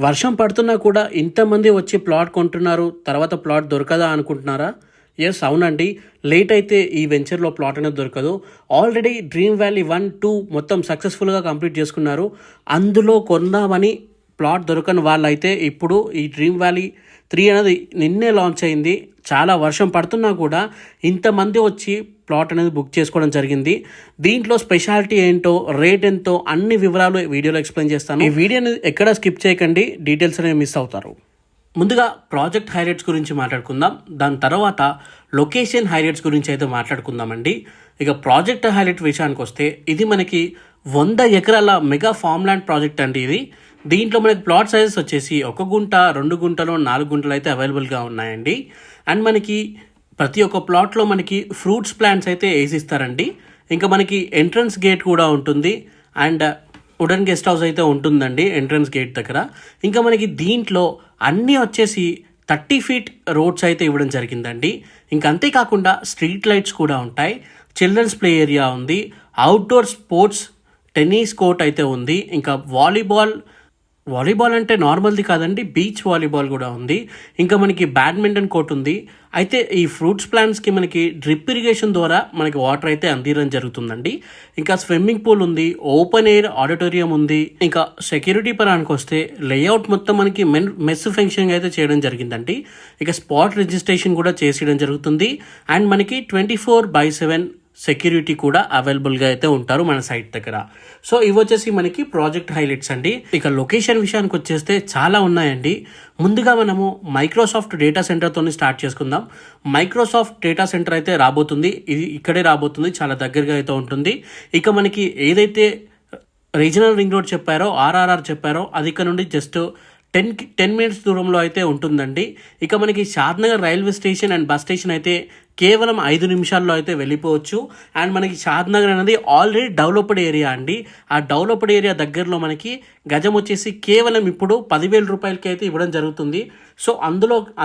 వర్షం పడుతున్నా కూడా ఇంతమంది వచ్చి ప్లాట్ కొంటున్నారు, తర్వాత ప్లాట్ దొరకదా అనుకుంటున్నారా? ఎస్, అవునండి. లేట్ అయితే ఈ వెంచర్లో ప్లాట్ అనేది దొరకదు. ఆల్రెడీ డ్రీమ్ వ్యాలీ 1, 2 మొత్తం సక్సెస్ఫుల్గా కంప్లీట్ చేసుకున్నారు. అందులో కొందామని ప్లాట్ దొరకని వాళ్ళైతే ఇప్పుడు ఈ డ్రీమ్ వ్యాలీ 3 అనేది నిన్నే లాంచ్ అయింది. చాలా వర్షం పడుతున్నా కూడా ఇంతమంది వచ్చి ప్లాట్ అనేది బుక్ చేసుకోవడం జరిగింది. దీంట్లో స్పెషాలిటీ ఏంటో, రేట్ ఎంతో, అన్ని వివరాలు వీడియోలో ఎక్స్ప్లెయిన్ చేస్తాను. ఈ వీడియోని ఎక్కడ స్కిప్ చేయకండి, డీటెయిల్స్ అనేవి మిస్ అవుతారు. ముందుగా ప్రాజెక్ట్ హైలైట్స్ గురించి మాట్లాడుకుందాం. దాని తర్వాత లొకేషన్ హైలైట్స్ గురించి అయితే మాట్లాడుకుందామండి. ఇక ప్రాజెక్ట్ హైలైట్ విషయానికి వస్తే ఇది మనకి 100 ఎకరాల మెగా ఫామ్ ల్యాండ్ ప్రాజెక్ట్ అండి ఇది. దీంట్లో మనకి ప్లాట్ సైజెస్ వచ్చేసి 1 గుంట, 2 గుంటలు, 4 గుంటలు అయితే అవైలబుల్గా ఉన్నాయండి. అండ్ మనకి ప్రతి ఒక్క ప్లాట్లో మనకి ఫ్రూట్స్ ప్లాంట్స్ అయితే వేసిస్తారండి. ఇంకా మనకి ఎంట్రన్స్ గేట్ కూడా ఉంటుంది అండ్ వుడెన్ గెస్ట్ హౌస్ అయితే ఉంటుందండి ఎంట్రన్స్ గేట్ దగ్గర. ఇంకా మనకి దీంట్లో అన్నీ వచ్చేసి 30 ఫీట్ రోడ్స్ అయితే ఇవ్వడం జరిగిందండి. ఇంకా అంతేకాకుండా స్ట్రీట్ లైట్స్ కూడా ఉంటాయి, చిల్డ్రన్స్ ప్లే ఏరియా ఉంది, అవుట్డోర్ స్పోర్ట్స్ టెన్నిస్ కోర్ట్ అయితే ఉంది, ఇంకా వాలీబాల్ అంటే నార్మల్ది కాదండి, బీచ్ వాలీబాల్ కూడా ఉంది. ఇంకా మనకి బ్యాడ్మింటన్ కోర్ట్ ఉంది. అయితే ఈ ఫ్రూట్స్ ప్లాంట్స్కి మనకి డ్రిప్ ఇరిగేషన్ ద్వారా మనకి వాటర్ అయితే అందించడం జరుగుతుందండి. ఇంకా స్విమ్మింగ్ పూల్ ఉంది, ఓపెన్ ఎయిర్ ఆడిటోరియం ఉంది. ఇంకా సెక్యూరిటీ పరానికి వస్తే లేఅవుట్ మొత్తం మనకి మెస్ ఫంక్షన్ అయితే చేయడం జరిగిందండి. ఇక స్పాట్ రిజిస్ట్రేషన్ కూడా చేసేయడం జరుగుతుంది. అండ్ మనకి 24/7 సెక్యూరిటీ కూడా అవైలబుల్గా అయితే ఉంటారు మన సైట్ దగ్గర. సో ఇవి వచ్చేసి మనకి ప్రాజెక్ట్ హైలైట్స్ అండి. ఇక లొకేషన్ విషయానికి వచ్చేస్తే చాలా ఉన్నాయండి. ముందుగా మనము మైక్రోసాఫ్ట్ డేటా సెంటర్తో స్టార్ట్ చేసుకుందాం. మైక్రోసాఫ్ట్ డేటా సెంటర్ అయితే రాబోతుంది, ఇది ఇక్కడే రాబోతుంది, చాలా దగ్గరగా అయితే ఉంటుంది. ఇక మనకి ఏదైతే రీజనల్ రింగ్ రోడ్ చెప్పారో, ఆర్ఆర్ఆర్ చెప్పారో, అది ఇక్కడ నుండి జస్ట్ 10 మినిట్స్ దూరంలో అయితే ఉంటుందండి. ఇక మనకి Shadnagar railway station and bus station అయితే కేవలం 5 నిమిషాల్లో అయితే వెళ్ళిపోవచ్చు. అండ్ మనకి షాద్నగర్ అనేది ఆల్రెడీ డెవలప్డ్ ఏరియా అండి. ఆ డెవలప్డ్ ఏరియా దగ్గరలో మనకి గజం వచ్చేసి కేవలం ఇప్పుడు 10,000 రూపాయలకి అయితే ఇవ్వడం జరుగుతుంది. సో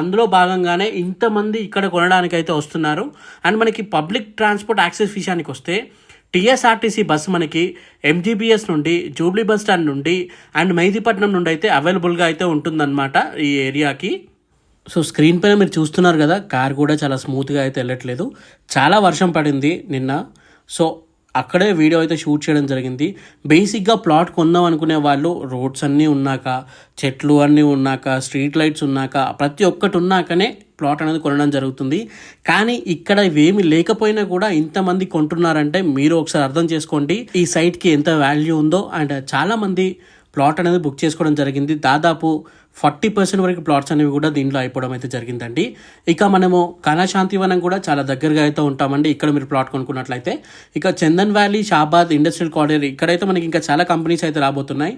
అందులో భాగంగానే ఇంతమంది ఇక్కడ కొనడానికి అయితే వస్తున్నారు. అండ్ మనకి పబ్లిక్ ట్రాన్స్పోర్ట్ యాక్సెస్ విషయానికి వస్తే టీఎస్ఆర్టీసీ బస్సు మనకి ఎంజీబీఎస్ నుండి, జూబ్లీ బస్ స్టాండ్ నుండి అండ్ మెహదీపట్నం నుండి అయితే అవైలబుల్గా అయితే ఉంటుందన్నమాట ఈ ఏరియాకి. సో స్క్రీన్ పైన మీరు చూస్తున్నారు కదా, కార్ కూడా చాలా స్మూత్గా అయితే వెళ్ళట్లేదు. చాలా వర్షం పడింది నిన్న, సో అక్కడే వీడియో అయితే షూట్ చేయడం జరిగింది. బేసిక్గా ప్లాట్ కొందాం అనుకునే వాళ్ళు రోడ్స్ అన్నీ ఉన్నాక, చెట్లు అన్నీ ఉన్నాక, స్ట్రీట్ లైట్స్ ఉన్నాక, ప్రతి ఒక్కటి ఉన్నాకనే ప్లాట్ అనేది కొనడం జరుగుతుంది. కానీ ఇక్కడ ఇవేమి లేకపోయినా కూడా ఇంతమంది కొంటున్నారంటే మీరు ఒకసారి అర్థం చేసుకోండి ఈ సైట్కి ఎంత వాల్యూ ఉందో. అండ్ చాలామంది ప్లాట్ అనేది బుక్ చేసుకోవడం జరిగింది. దాదాపు 40% వరకు ప్లాట్స్ అనేవి కూడా దీంట్లో అయిపోవడం అయితే జరిగిందండి. ఇక మనము కళాశాంతివనం కూడా చాలా దగ్గరగా అయితే ఉంటామండి ఇక్కడ మీరు ప్లాట్ కొనుక్కున్నట్లయితే. ఇక Chandan valley, Shabad industrial corridor, ఇక్కడైతే మనకి ఇంకా చాలా కంపెనీస్ అయితే రాబోతున్నాయి.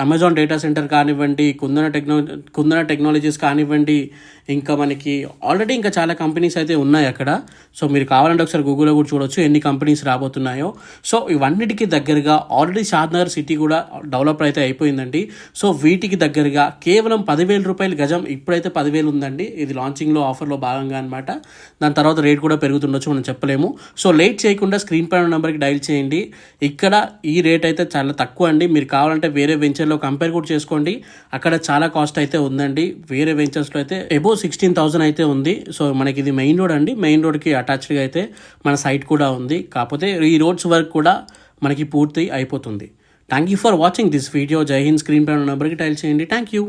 అమెజాన్ డేటా సెంటర్ కానివ్వండి, కుందన టెక్నాలజీస్ కానివ్వండి, ఇంకా మనకి ఆల్రెడీ ఇంకా చాలా కంపెనీస్ అయితే ఉన్నాయి అక్కడ. సో మీరు కావాలంటే ఒకసారి గూగుల్లో కూడా చూడొచ్చు ఎన్ని కంపెనీస్ రాబోతున్నాయో. సో ఇవన్నిటికీ దగ్గరగా ఆల్రెడీ షాద్నగర్ సిటీ కూడా డెవలప్ అయితే అయిపోయిందండి. సో వీటికి దగ్గరగా కేవలం 10,000 రూపాయలు గజం, ఇప్పుడైతే 10,000 ఉందండి. ఇది లాంచింగ్లో ఆఫర్లో భాగంగా అనమాట. దాని తర్వాత రేట్ కూడా పెరుగుతుండొచ్చు, మనం చెప్పలేము. సో లేట్ చేయకుండా స్క్రీన్ పైన నెంబర్కి డైల్ చేయండి. ఇక్కడ ఈ రేట్ అయితే చాలా తక్కువ అండి. మీరు కావాలంటే వేరే వెంచర్లో కంపేర్ కూడా చేసుకోండి, అక్కడ చాలా కాస్ట్ అయితే ఉందండి. వేరే వెంచర్స్లో అయితే అబోవ్ 16,000 అయితే ఉంది. సో మనకి ఇది మెయిన్ రోడ్ అండి, మెయిన్ రోడ్కి అటాచ్డ్గా అయితే మన సైట్ కూడా ఉంది. కాకపోతే ఈ రోడ్స్ వర్క్ కూడా మనకి పూర్తి అయిపోతుంది. Thank you for watching this video. జై హింద్. స్క్రీన్ పైన నెంబర్కి డైల్ చేయండి. Thank you.